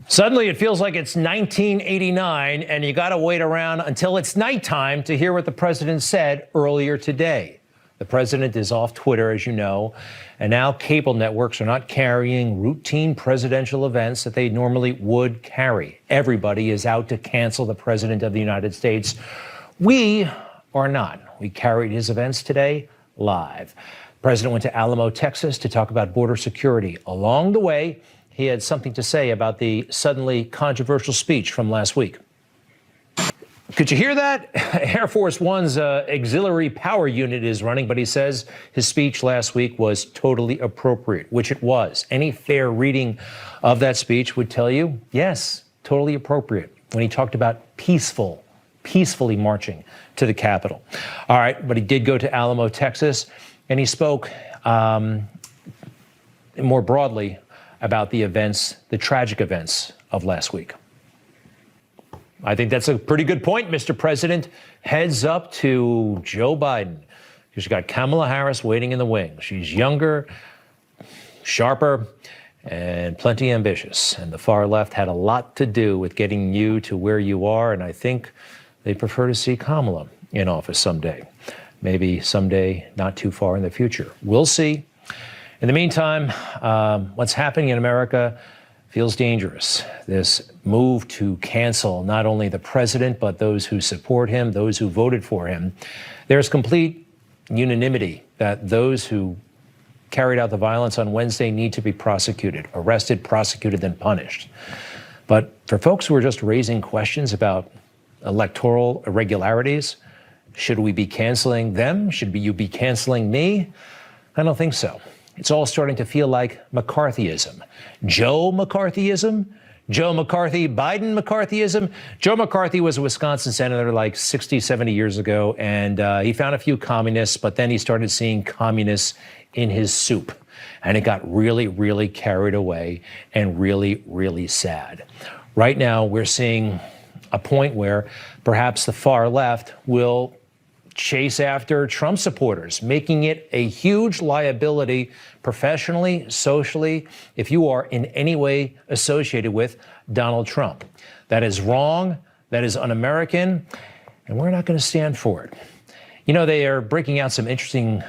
Suddenly, it feels like it's 1989, and you got to wait around until it's nighttime to hear what the president said earlier today. The president is off Twitter, as you know, and now cable networks are not carrying routine presidential events that they normally would carry. Everybody is out to cancel the president of the United States. We are not. We carried his events today live. The president went to Alamo, Texas, to talk about border security. Along the way, he had something to say about the suddenly controversial speech from last week. Could you hear that? Air Force One's auxiliary power unit is running, but he says his speech last week was totally appropriate, which it was. Any fair reading of that speech would tell you, yes, totally appropriate, when he talked about peacefully marching to the Capitol. All right, but he did go to Alamo, Texas, and he spoke more broadly about the events, the tragic events of last week. I think that's a pretty good point, Mr. President. Heads up to Joe Biden. You've got Kamala Harris waiting in the wings. She's younger, sharper, and plenty ambitious. And the far left had a lot to do with getting you to where you are, and I think they prefer to see Kamala in office someday. Maybe someday not too far in the future. We'll see. In the meantime, what's happening in America feels dangerous. This move to cancel not only the president, but those who support him, those who voted for him. There's complete unanimity that those who carried out the violence on Wednesday need to be prosecuted, arrested, prosecuted, then punished. But for folks who are just raising questions about electoral irregularities, should we be canceling them? Should you be canceling me? I don't think so. It's all starting to feel like McCarthyism. Joe McCarthyism? Joe McCarthy, Biden McCarthyism? Joe McCarthy was a Wisconsin senator like 60, 70 years ago, and he found a few communists, but then he started seeing communists in his soup. And it got really, really carried away and really, really sad. Right now, we're seeing a point where perhaps the far left will chase after Trump supporters, making it a huge liability professionally, socially, if you are in any way associated with Donald Trump. That is wrong, that is un-American, and we're not going to stand for it. You know, they are breaking out some interesting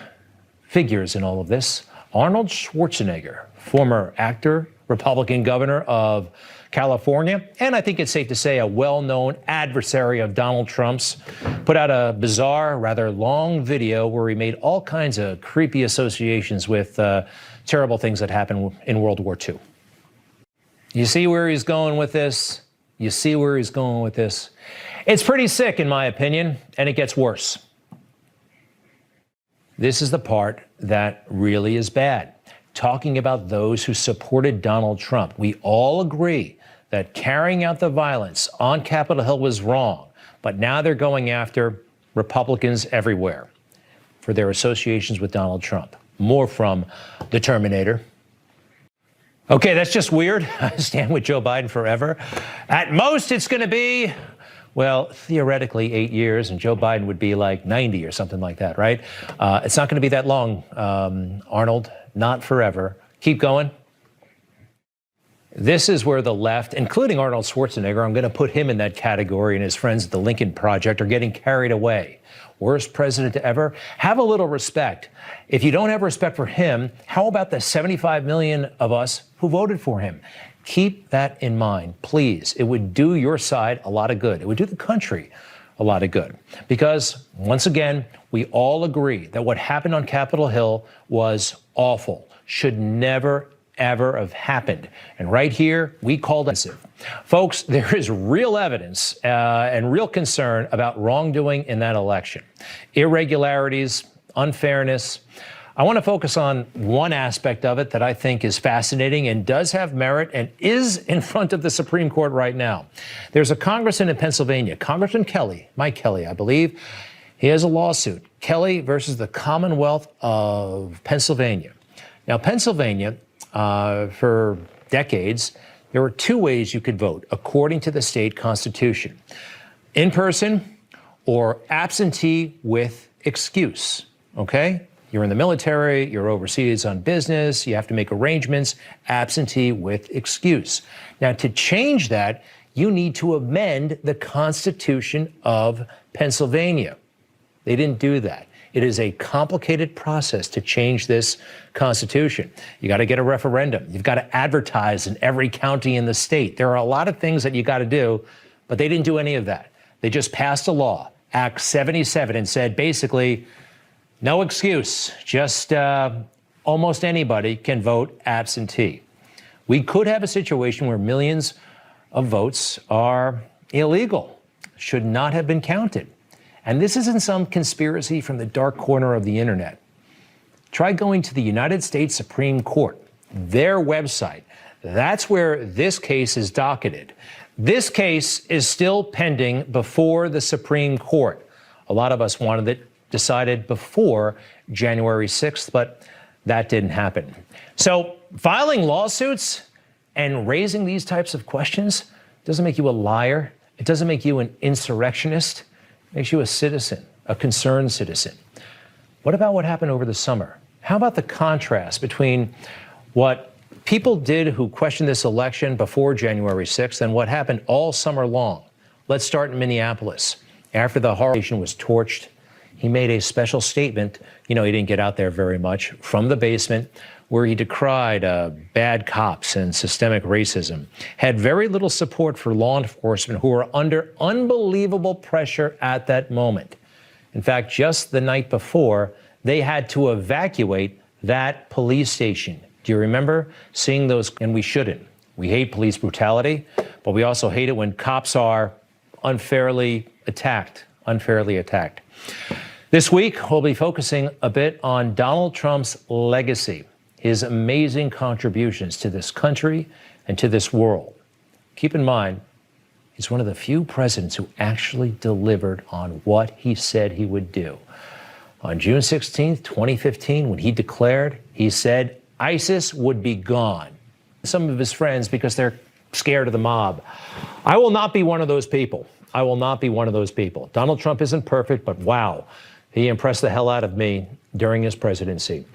figures in all of this. Arnold Schwarzenegger, former actor, Republican governor of California, and I think it's safe to say a well-known adversary of Donald Trump's, put out a bizarre, rather long video where he made all kinds of creepy associations with terrible things that happened in World War II. You see where he's going with this? You see where he's going with this? It's pretty sick, in my opinion, and it gets worse. This is the part that really is bad. Talking about those who supported Donald Trump. We all agree that carrying out the violence on Capitol Hill was wrong, but now they're going after Republicans everywhere for their associations with Donald Trump. More from the Terminator. Okay, that's just weird. I stand with Joe Biden forever. At most, it's going to be, well, theoretically 8 years, and Joe Biden would be like 90 or something like that, right? It's not going to be that long, Arnold. Not forever. Keep going. This is where the left, including Arnold Schwarzenegger, I'm going to put him in that category, and his friends at the Lincoln Project are getting carried away. Worst president ever. Have a little respect. If you don't have respect for him, how about the 75 million of us who voted for him? Keep that in mind, please. It would do your side a lot of good. It would do the country a lot of good. Because, once again, we all agree that what happened on Capitol Hill was awful, should never, ever have happened. And right here, we called it. Folks, there is real evidence and real concern about wrongdoing in that election. Irregularities, unfairness. I want to focus on one aspect of it that I think is fascinating and does have merit and is in front of the Supreme Court right now. There's a congressman in Pennsylvania, Congressman Kelly, Mike Kelly, I believe. He has a lawsuit, Kelly versus the Commonwealth of Pennsylvania. Now, Pennsylvania, for decades, there were two ways you could vote, according to the state constitution. In person or absentee with excuse, okay? You're in the military, you're overseas on business, you have to make arrangements, absentee with excuse. Now, to change that, you need to amend the Constitution of Pennsylvania. They didn't do that. It is a complicated process to change this Constitution. You got to get a referendum. You've got to advertise in every county in the state. There are a lot of things that you got to do, but they didn't do any of that. They just passed a law, Act 77, and said basically, no excuse, just almost anybody can vote absentee. We could have a situation where millions of votes are illegal, should not have been counted. And this isn't some conspiracy from the dark corner of the internet. Try going to the United States Supreme Court, their website. That's where this case is docketed. This case is still pending before the Supreme Court. A lot of us wanted it decided before January 6th, but that didn't happen. So filing lawsuits and raising these types of questions doesn't make you a liar. It doesn't make you an insurrectionist. It makes you a citizen, a concerned citizen. What about what happened over the summer? How about the contrast between what people did who questioned this election before January 6th and what happened all summer long? Let's start in Minneapolis. After the horror station was torched, he made a special statement. You know, he didn't get out there very much, from the basement, where he decried bad cops and systemic racism, had very little support for law enforcement who were under unbelievable pressure at that moment. In fact, just the night before, they had to evacuate that police station. Do you remember seeing those? And we shouldn't. We hate police brutality, but we also hate it when cops are unfairly attacked. This week, we'll be focusing a bit on Donald Trump's legacy, his amazing contributions to this country and to this world. Keep in mind, he's one of the few presidents who actually delivered on what he said he would do. On June 16th, 2015, when he declared, he said ISIS would be gone. Some of his friends, because they're scared of the mob. I will not be one of those people. I will not be one of those people. Donald Trump isn't perfect, but wow, he impressed the hell out of me during his presidency.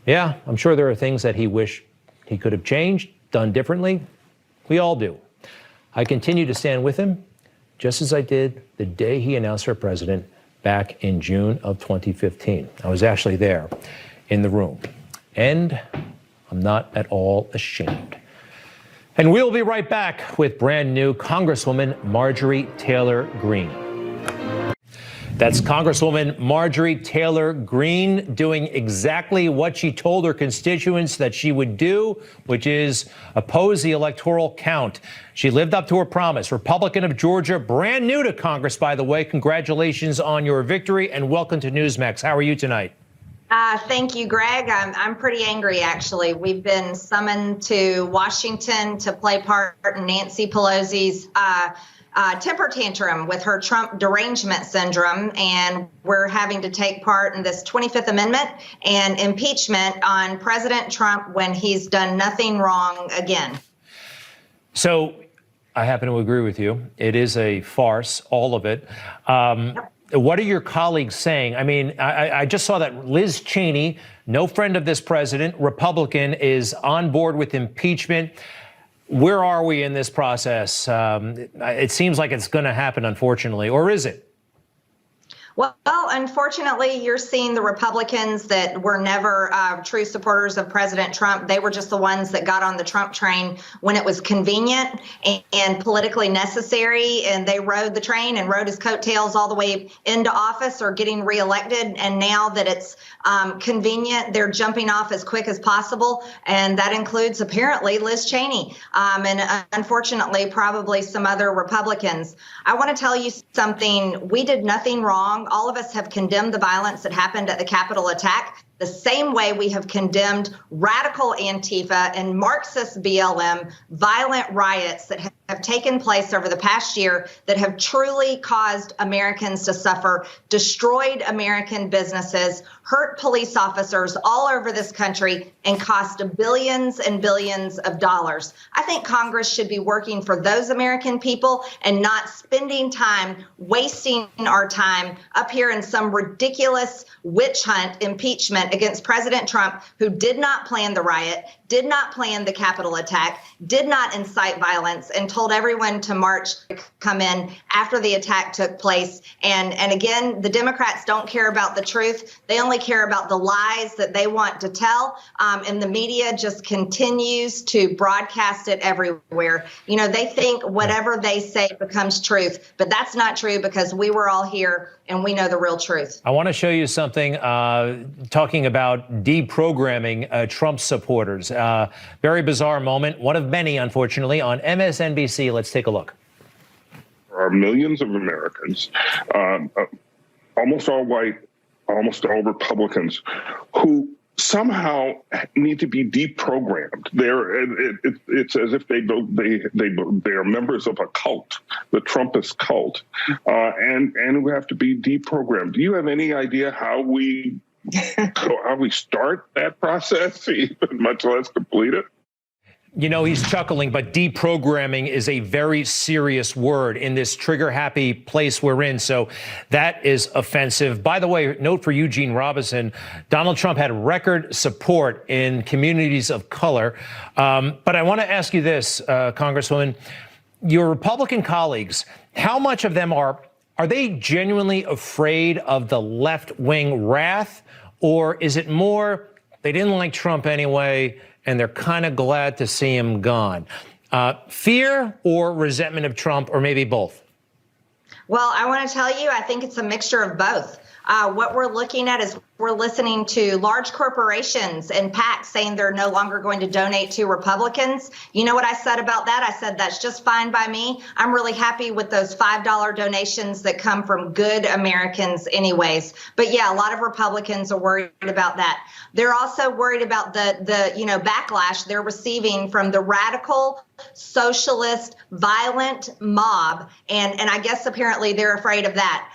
Yeah, I'm sure there are things that he wished he could have changed, done differently. We all do. I continue to stand with him, just as I did the day he announced for president back in June of 2015. I was actually there in the room, and I'm not at all ashamed. And we'll be right back with brand new Congresswoman Marjorie Taylor Greene. That's Congresswoman Marjorie Taylor Greene doing exactly what she told her constituents that she would do, which is oppose the electoral count. She lived up to her promise. Republican of Georgia, brand new to Congress, by the way. Congratulations on your victory and welcome to Newsmax. How are you tonight? Thank you, Greg. I'm pretty angry, actually. We've been summoned to Washington to play part in Nancy Pelosi's temper tantrum with her Trump derangement syndrome, and we're having to take part in this 25th Amendment and impeachment on President Trump when he's done nothing wrong again. So I happen to agree with you. It is a farce, all of it. Yep. What are your colleagues saying? I mean, I just saw that Liz Cheney, no friend of this president, Republican, is on board with impeachment. Where are we in this process? It seems like it's going to happen, unfortunately, or is it? Well, unfortunately, you're seeing the Republicans that were never true supporters of President Trump. They were just the ones that got on the Trump train when it was convenient and politically necessary. And they rode the train and rode his coattails all the way into office or getting reelected. And now that it's convenient, they're jumping off as quick as possible. And that includes apparently Liz Cheney and unfortunately, probably some other Republicans. I want to tell you something. We did nothing wrong. All of us have condemned the violence that happened at the Capitol attack the same way we have condemned radical Antifa and Marxist BLM violent riots that have taken place over the past year that have truly caused Americans to suffer, destroyed American businesses, hurt police officers all over this country, and cost billions and billions of dollars. I think Congress should be working for those American people and not spending time wasting our time up here in some ridiculous witch hunt impeachment impeachment against President Trump, who did not plan the riot, did not plan the Capitol attack, did not incite violence, and told everyone to march, come in after the attack took place. And again, the Democrats don't care about the truth. They only care about the lies that they want to tell. And the media just continues to broadcast it everywhere. You know, they think whatever they say becomes truth, but that's not true because we were all here and we know the real truth. I want to show you something talking about deprogramming Trump supporters. Very bizarre moment, one of many, unfortunately, on MSNBC. Let's take a look. There are millions of Americans, almost all white, almost all Republicans, who somehow need to be deprogrammed. It's as if they are members of a cult, the Trumpist cult, and who have to be deprogrammed. Do you have any idea how we start that process, much less complete it? You know, he's chuckling, but deprogramming is a very serious word in this trigger-happy place we're in. So that is offensive. By the way, note for Eugene Robinson, Donald Trump had record support in communities of color. But I want to ask you this, Congresswoman, your Republican colleagues, how much of them are they genuinely afraid of the left-wing wrath? Or is it more they didn't like Trump anyway, and they're kind of glad to see him gone? Fear or resentment of Trump, or maybe both? Well, I want to tell you, I think it's a mixture of both. What we're looking at is we're listening to large corporations and PACs saying they're no longer going to donate to Republicans. You know what I said about that? I said that's just fine by me. I'm really happy with those $5 donations that come from good Americans anyways. But yeah, a lot of Republicans are worried about that. They're also worried about the backlash they're receiving from the radical socialist violent mob. And I guess apparently they're afraid of that.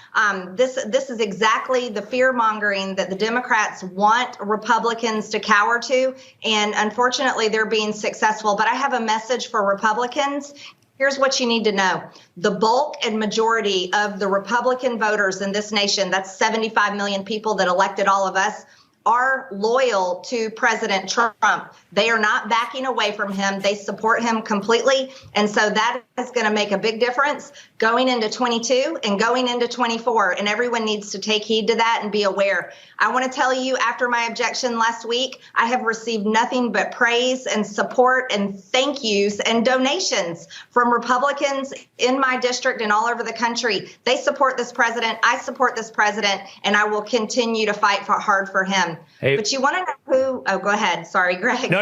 This is exactly the fear mongering that the Democrats want Republicans to cower to. And unfortunately, they're being successful. But I have a message for Republicans. Here's what you need to know. The bulk and majority of the Republican voters in this nation, that's 75 million people that elected all of us, are loyal to President Trump. They are not backing away from him. They support him completely. And so that is going to make a big difference going into 22 and going into 24. And everyone needs to take heed to that and be aware. I want to tell you, after my objection last week, I have received nothing but praise and support and thank yous and donations from Republicans in my district and all over the country. They support this president. I support this president, and I will continue to fight hard for him. Hey, but you want to know who? Oh, go ahead. Sorry, Greg. No.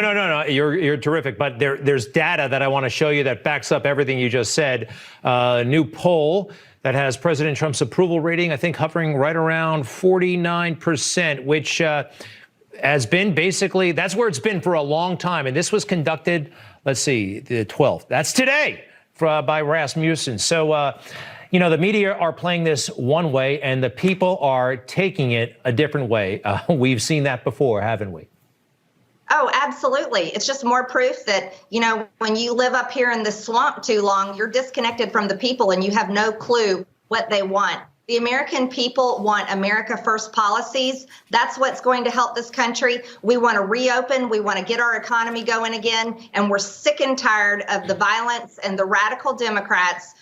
You're terrific. But there's data that I want to show you that backs up everything you just said. A new poll that has President Trump's approval rating, I think, hovering right around 49%, which has been basically, that's where it's been for a long time. And this was conducted, let's see, the 12th. That's today by Rasmussen. So, the media are playing this one way and the people are taking it a different way. We've seen that before, haven't we? Oh, absolutely. It's just more proof that, when you live up here in the swamp too long, you're disconnected from the people and you have no clue what they want. The American people want America First policies. That's what's going to help this country. We want to reopen. We want to get our economy going again. And we're sick and tired of the violence and the radical Democrats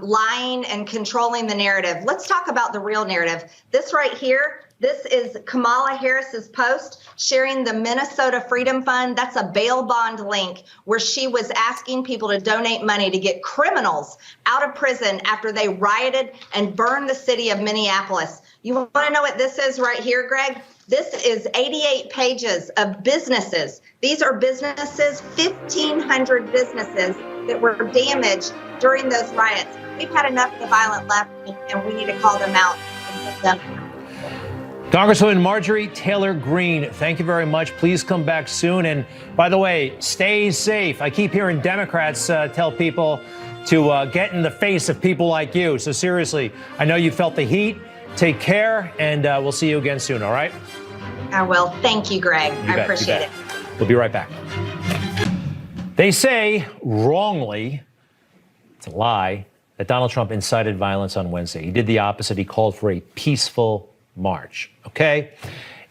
lying and controlling the narrative. Let's talk about the real narrative. This right here, this is Kamala Harris's post sharing the Minnesota Freedom Fund. That's a bail bond link where she was asking people to donate money to get criminals out of prison after they rioted and burned the city of Minneapolis. You want to know what this is right here, Greg? This is 88 pages of businesses. These are businesses, 1,500 businesses that were damaged during those riots. We've had enough of the violent left, and we need to call them out and put them. Congresswoman Marjorie Taylor Greene, thank you very much. Please come back soon. And by the way, stay safe. I keep hearing Democrats tell people to get in the face of people like you. So seriously, I know you felt the heat. Take care, and we'll see you again soon, all right? I will. Thank you, Greg. I appreciate it. We'll be right back. They say, wrongly, it's a lie, that Donald Trump incited violence on Wednesday. He did the opposite. He called for a peaceful march, okay?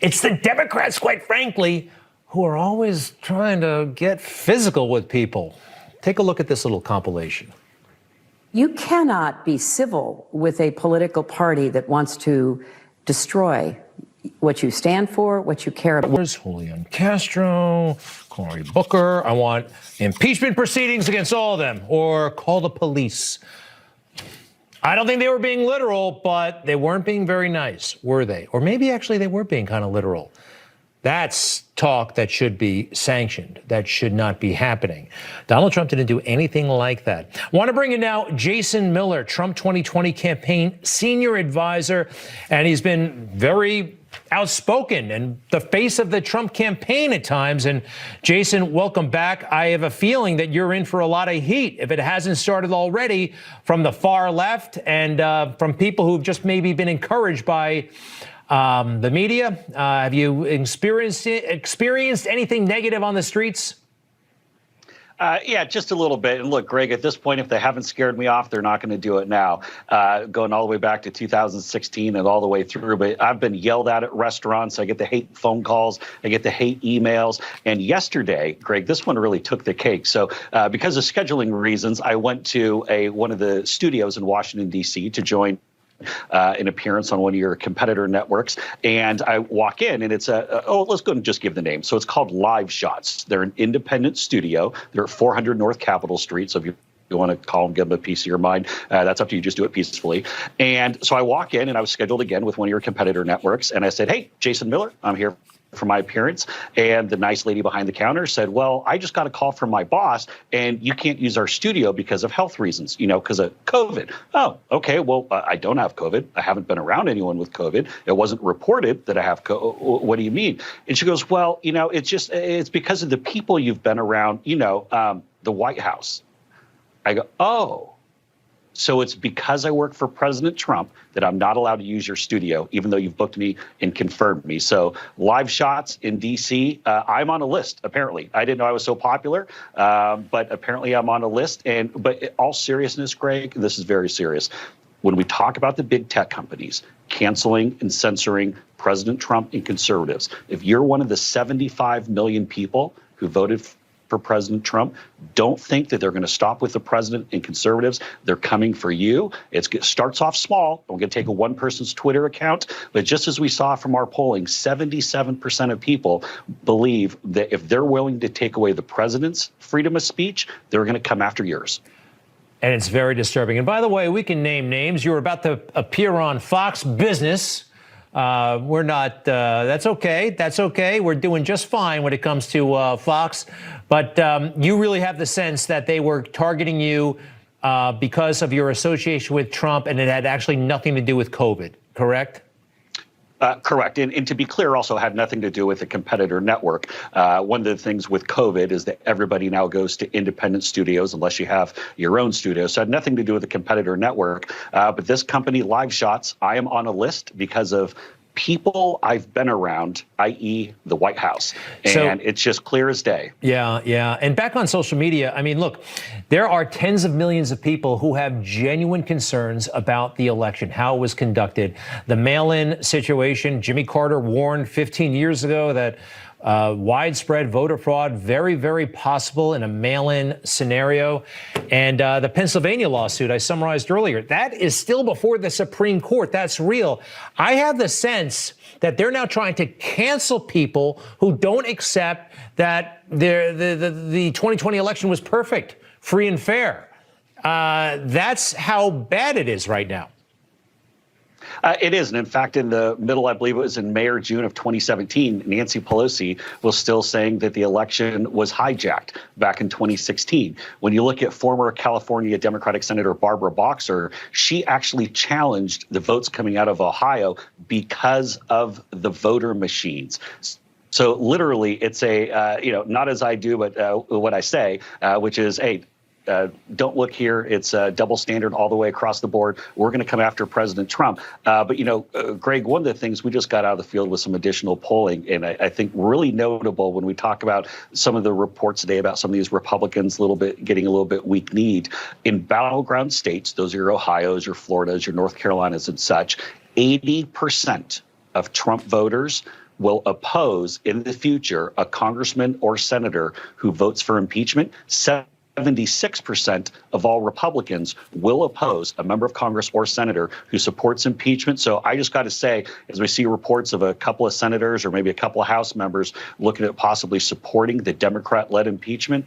It's the Democrats, quite frankly, who are always trying to get physical with people. Take a look at this little compilation. You cannot be civil with a political party that wants to destroy what you stand for, what you care about. Where's Julian Castro, Cory Booker? I want impeachment proceedings against all of them, or call the police. I don't think they were being literal, but they weren't being very nice, were they? Or maybe actually they were being kind of literal. That's talk that should be sanctioned. That should not be happening. Donald Trump didn't do anything like that. I want to bring in now Jason Miller, Trump 2020 campaign senior advisor, and he's been very outspoken and the face of the Trump campaign at times. And Jason, welcome back. I have a feeling that you're in for a lot of heat, if it hasn't started already, from the far left and from people who've just maybe been encouraged by the media. Have you experienced anything negative on the streets? Yeah, just a little bit. And look, Greg, at this point, if they haven't scared me off, they're not going to do it now. Going all the way back to 2016 and all the way through. But I've been yelled at restaurants. I get the hate phone calls. I get the hate emails. And yesterday, Greg, this one really took the cake. So because of scheduling reasons, I went to one of the studios in Washington, D.C. to join an appearance on one of your competitor networks. And I walk in and it's let's go and just give the name. So it's called Live Shots. They're an independent studio. They're at 400 North Capitol Street. So if you want to call them, give them a piece of your mind, that's up to you. Just do it peacefully. And so I walk in and I was scheduled again with one of your competitor networks. And I said, hey, Jason Miller, I'm here for my appearance. And the nice lady behind the counter said, well, I just got a call from my boss and you can't use our studio because of health reasons, because of COVID. Oh, okay. Well, I don't have COVID. I haven't been around anyone with COVID. It wasn't reported that I have COVID. What do you mean? And she goes, well, it's because of the people you've been around, the White House. I go, oh. So it's because I work for President Trump that I'm not allowed to use your studio, even though you've booked me and confirmed me. So Live Shots in D.C., I'm on a list, apparently. I didn't know I was so popular, but apparently I'm on a list. But in all seriousness, Greg, this is very serious. When we talk about the big tech companies canceling and censoring President Trump and conservatives, if you're one of the 75 million people who voted for President Trump, don't think that they're going to stop with the president and conservatives. They're coming for you. It starts off small. We're going to take a one person's Twitter account. But just as we saw from our polling, 77% of people believe that if they're willing to take away the president's freedom of speech, they're going to come after yours. And it's very disturbing. And by the way, we can name names. You were about to appear on Fox Business. We're not, that's okay. That's okay. We're doing just fine when it comes to Fox. But you really have the sense that they were targeting you because of your association with Trump, and it had actually nothing to do with COVID, correct? Correct. And to be clear, also had nothing to do with a competitor network. One of the things with COVID is that everybody now goes to independent studios unless you have your own studio. So it had nothing to do with a competitor network. But this company, Live Shots, I am on a list because of people I've been around, i.e. the White House. And it's just clear as day. Yeah, yeah. And back on social media, I mean, look, there are tens of millions of people who have genuine concerns about the election, how it was conducted. The mail-in situation, Jimmy Carter warned 15 years ago that widespread voter fraud, very, very possible in a mail-in scenario. And the Pennsylvania lawsuit I summarized earlier, that is still before the Supreme Court. That's real. I have the sense that they're now trying to cancel people who don't accept that the 2020 election was perfect, free and fair. That's how bad it is right now. It is. And in fact, in the middle, I believe it was in May or June of 2017, Nancy Pelosi was still saying that the election was hijacked back in 2016. When you look at former California Democratic Senator Barbara Boxer, she actually challenged the votes coming out of Ohio because of the voter machines. So literally, it's not as I do, but what I say, which is, hey, don't look here. It's a double standard all the way across the board. We're going to come after President Trump. But, Greg, one of the things we just got out of the field with some additional polling, and I think really notable when we talk about some of the reports today about some of these Republicans getting a little bit weak-kneed. In battleground states, those are your Ohios, your Floridas, your North Carolinas and such, 80% of Trump voters will oppose in the future a congressman or senator who votes for impeachment. 76% of all Republicans will oppose a member of Congress or senator who supports impeachment. So I just got to say, as we see reports of a couple of senators or maybe a couple of House members looking at possibly supporting the Democrat-led impeachment,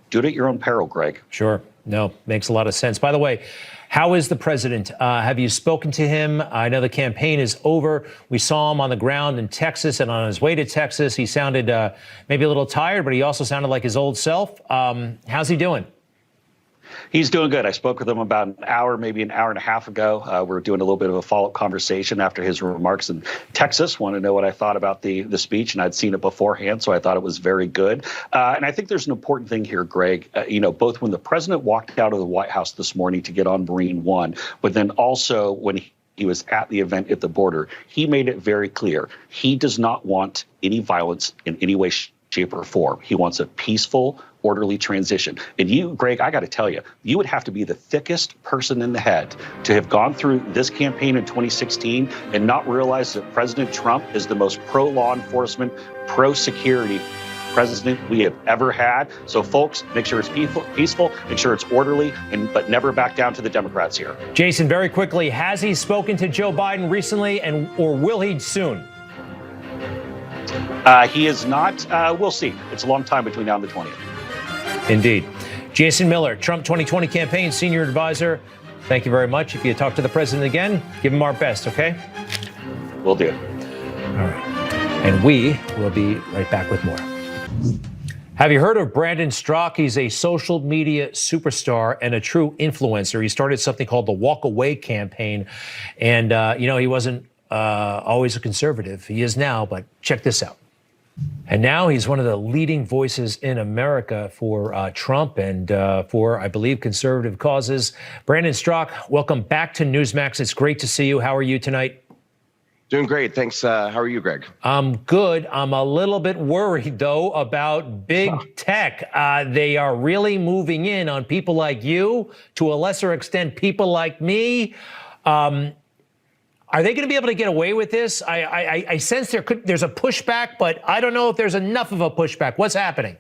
do it at your own peril, Greg. Sure. No, makes a lot of sense. By the way, how is the president? Have you spoken to him? I know the campaign is over. We saw him on the ground in Texas, and on his way to Texas, he sounded maybe a little tired, but he also sounded like his old self. How's he doing? He's doing good. I spoke with him about an hour, maybe an hour and a half ago. We were doing a little bit of a follow-up conversation after his remarks in Texas. Wanted to know what I thought about the speech, and I'd seen it beforehand, so I thought it was very good. And I think there's an important thing here, Greg. Both when the president walked out of the White House this morning to get on Marine One, but then also when he was at the event at the border, he made it very clear he does not want any violence in any way, shape, or form. He wants a peaceful, orderly transition. And you, Greg, I got to tell you, you would have to be the thickest person in the head to have gone through this campaign in 2016 and not realize that President Trump is the most pro-law enforcement, pro-security president we have ever had. So, folks, make sure it's peaceful, make sure it's orderly, but never back down to the Democrats here. Jason, very quickly, has he spoken to Joe Biden recently, or will he soon? He is not. We'll see. It's a long time between now and the 20th. Indeed. Jason Miller, Trump 2020 campaign senior advisor. Thank you very much. If you talk to the president again, give him our best, okay? Will do. All right. And we will be right back with more. Have you heard of Brandon Straka? He's a social media superstar and a true influencer. He started something called the Walk Away campaign. And, he wasn't always a conservative. He is now, but check this out. And now he's one of the leading voices in America for Trump and for, I believe, conservative causes. Brandon Straka, welcome back to Newsmax. It's great to see you. How are you tonight? Doing great. Thanks. How are you, Greg? I'm good. I'm a little bit worried, though, about big tech. They are really moving in on people like you, to a lesser extent, people like me. Are they going to be able to get away with this? I sense there's a pushback, but I don't know if there's enough of a pushback. What's happening?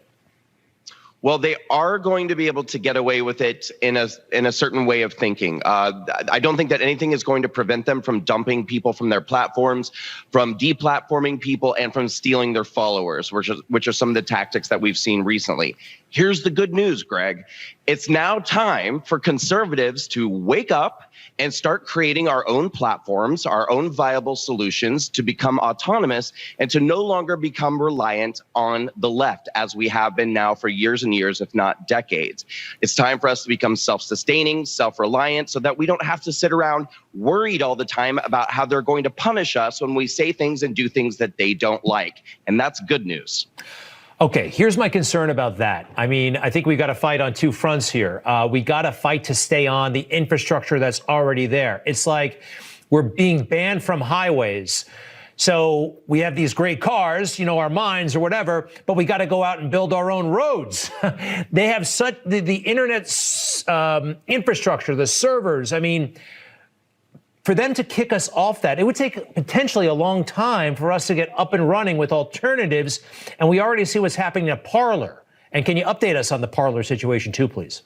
Well, they are going to be able to get away with it in a certain way of thinking. I don't think that anything is going to prevent them from dumping people from their platforms, from deplatforming people, and from stealing their followers, which are some of the tactics that we've seen recently. Here's the good news, Greg. It's now time for conservatives to wake up and start creating our own platforms, our own viable solutions to become autonomous and to no longer become reliant on the left, as we have been now for years and years, if not decades. It's time for us to become self-sustaining, self-reliant, so that we don't have to sit around worried all the time about how they're going to punish us when we say things and do things that they don't like. And that's good news. Okay, here's my concern about that. I mean, I think we got to fight on two fronts here. We got to fight to stay on the infrastructure that's already there. It's like we're being banned from highways. So we have these great cars, our mines or whatever, but we got to go out and build our own roads. They have such the internet's infrastructure, the servers. I mean, for them to kick us off that, it would take potentially a long time for us to get up and running with alternatives. And we already see what's happening at Parler. And can you update us on the Parler situation too, please?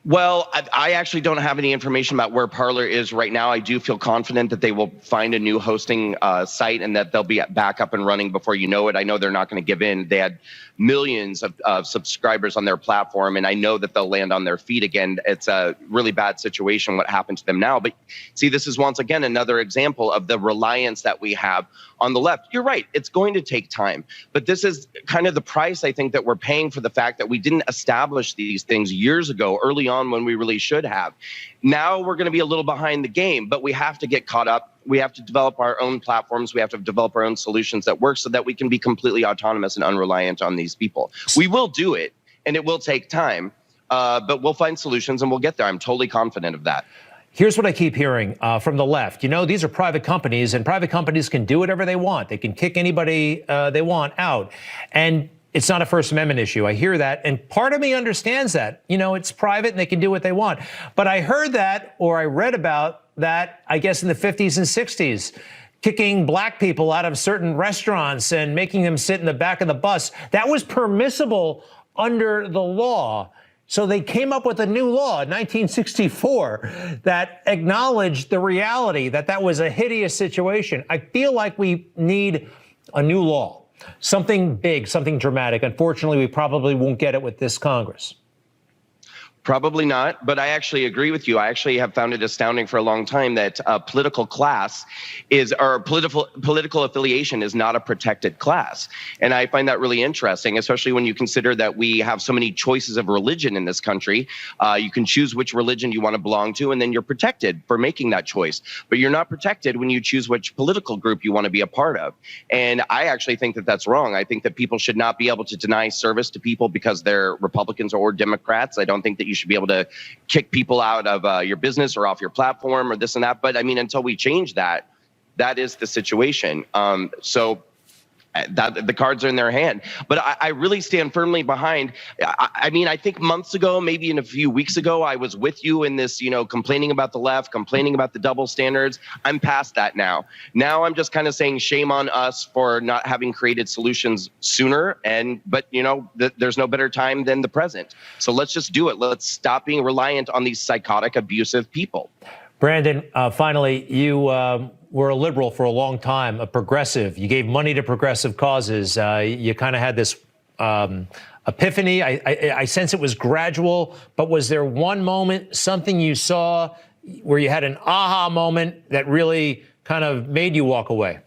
Well, I actually don't have any information about where Parler is right now. I do feel confident that they will find a new hosting site and that they'll be back up and running before you know it. I know they're not going to give in. They had millions of subscribers on their platform, and I know that they'll land on their feet again. It's a really bad situation what happened to them now. But see, this is once again another example of the reliance that we have on the left. You're right. It's going to take time. But this is kind of the price, I think, that we're paying for the fact that we didn't establish these things years ago, early on, when we really should have. Now we're going to be a little behind the game, but we have to get caught up. We have to develop our own platforms. We have to develop our own solutions that work so that we can be completely autonomous and unreliant on these people. We will do it, and it will take time, but we'll find solutions and we'll get there. I'm totally confident of that. Here's what I keep hearing from the left. These are private companies, and private companies can do whatever they want. They can kick anybody they want out. And it's not a First Amendment issue. I hear that. And part of me understands that. It's private and they can do what they want. But I heard that, or I read about that, I guess, in the 50s and 60s. kicking black people out of certain restaurants and making them sit in the back of the bus. That was permissible under the law. So they came up with a new law in 1964 that acknowledged the reality that that was a hideous situation. I feel like we need a new law, something big, something dramatic. Unfortunately, we probably won't get it with this Congress. Probably not, but I actually agree with you. I actually have found it astounding for a long time that political class is, or political affiliation is not a protected class. And I find that really interesting, especially when you consider that we have so many choices of religion in this country. You can choose which religion you want to belong to, and then you're protected for making that choice. But you're not protected when you choose which political group you want to be a part of. And I actually think that that's wrong. I think that people should not be able to deny service to people because they're Republicans or Democrats. I don't think that you should be able to kick people out of your business or off your platform or this and that. But I mean, until we change that, that is the situation. So that the cards are in their hand. But I really stand firmly behind. I mean, I think months ago, maybe in a few weeks ago, I was with you in this, complaining about the left, complaining about the double standards. I'm past that now. Now I'm just kind of saying shame on us for not having created solutions sooner. But there's no better time than the present. So let's just do it. Let's stop being reliant on these psychotic, abusive people. Brandon, finally, you were a liberal for a long time, a progressive. You gave money to progressive causes. You kind of had this epiphany. I sense it was gradual, but was there one moment, something you saw where you had an aha moment that really kind of made you walk away?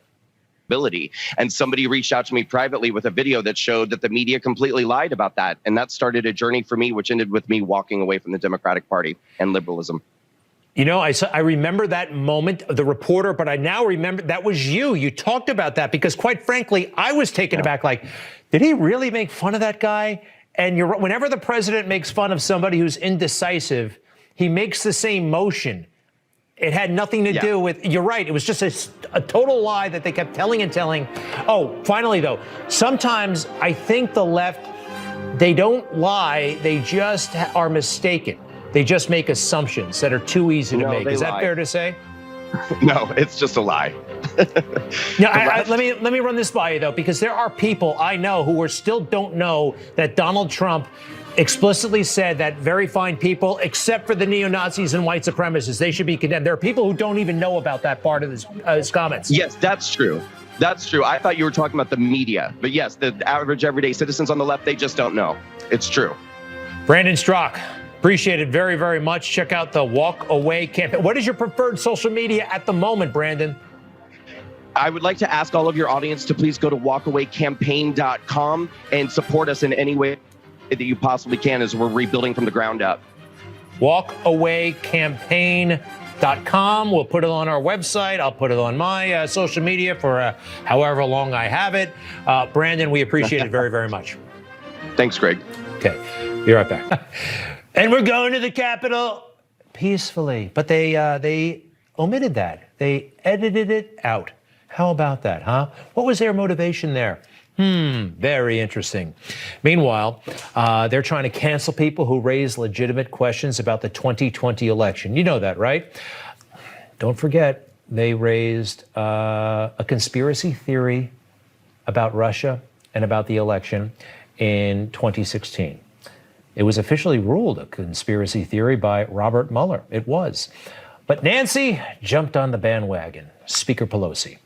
And somebody reached out to me privately with a video that showed that the media completely lied about that. And that started a journey for me, which ended with me walking away from the Democratic Party and liberalism. I remember that moment, the reporter, but I now remember that was you. You talked about that because, quite frankly, I was taken aback. Like, did he really make fun of that guy? And whenever the president makes fun of somebody who's indecisive, he makes the same motion. It had nothing to do with, you're right, it was just a total lie that they kept telling and telling. Oh, finally, though, sometimes I think the left, they don't lie, they just are mistaken. They just make assumptions that are too easy to make. Is that fair to say? No, it's just a lie. Let me run this by you, though, because there are people I know who still don't know that Donald Trump explicitly said that very fine people, except for the neo-Nazis and white supremacists, they should be condemned. There are people who don't even know about that part of his comments. Yes, that's true. That's true. I thought you were talking about the media. But yes, the average everyday citizens on the left, they just don't know. It's true. Brandon Straka. Appreciate it very, very much. Check out the Walk Away campaign. What is your preferred social media at the moment, Brandon? I would like to ask all of your audience to please go to walkawaycampaign.com and support us in any way that you possibly can as we're rebuilding from the ground up. Walkawaycampaign.com. We'll put it on our website. I'll put it on my social media for however long I have it. Brandon, we appreciate it very, very much. Thanks, Greg. Okay, be right back. And we're going to the Capitol peacefully. But they omitted that. They edited it out. How about that, huh? What was their motivation there? Very interesting. Meanwhile, they're trying to cancel people who raise legitimate questions about the 2020 election. You know that, right? Don't forget, they raised a conspiracy theory about Russia and about the election in 2016. It was officially ruled a conspiracy theory by Robert Mueller. It was. But Nancy jumped on the bandwagon, Speaker Pelosi.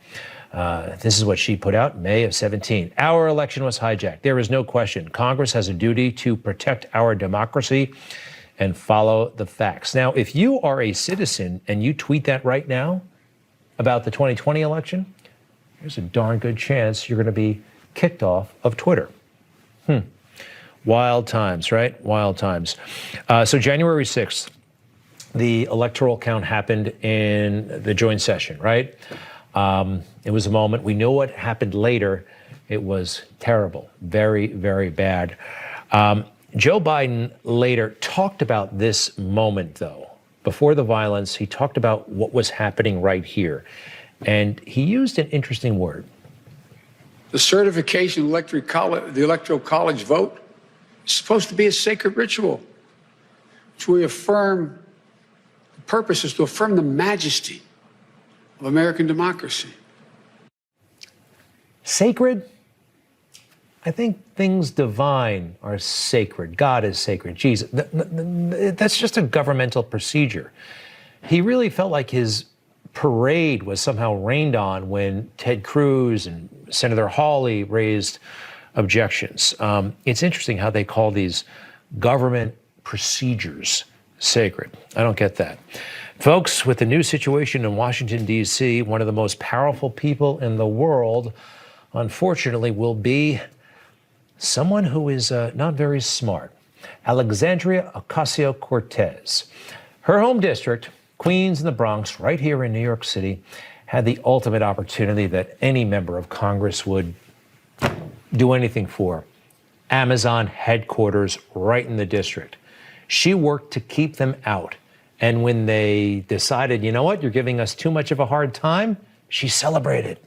This is what she put out May of 17. Our election was hijacked. There is no question. Congress has a duty to protect our democracy and follow the facts. Now, if you are a citizen and you tweet that right now about the 2020 election, there's a darn good chance you're going to be kicked off of Twitter. Wild times, right? Wild times. So January 6th, the electoral count happened in the joint session, right? It was a moment. We know what happened later. It was terrible, very, very bad. Joe Biden later talked about this moment, though. Before the violence, he talked about what was happening right here. And he used an interesting word. The certification of the Electoral College vote is supposed to be a sacred ritual, which we affirm. The purpose is to affirm the majesty of American democracy. Sacred? I think things divine are sacred. God is sacred. Jesus. That's just a governmental procedure. He really felt like his parade was somehow rained on when Ted Cruz and Senator Hawley raised objections. It's interesting how they call these government procedures sacred. I don't get that. Folks, with the new situation in Washington, D.C., one of the most powerful people in the world, unfortunately, will be someone who is not very smart. Alexandria Ocasio-Cortez. Her home district, Queens and the Bronx, right here in New York City, had the ultimate opportunity that any member of Congress would do anything for. Amazon headquarters right in the district. She worked to keep them out. And when they decided, you know what, you're giving us too much of a hard time, she celebrated.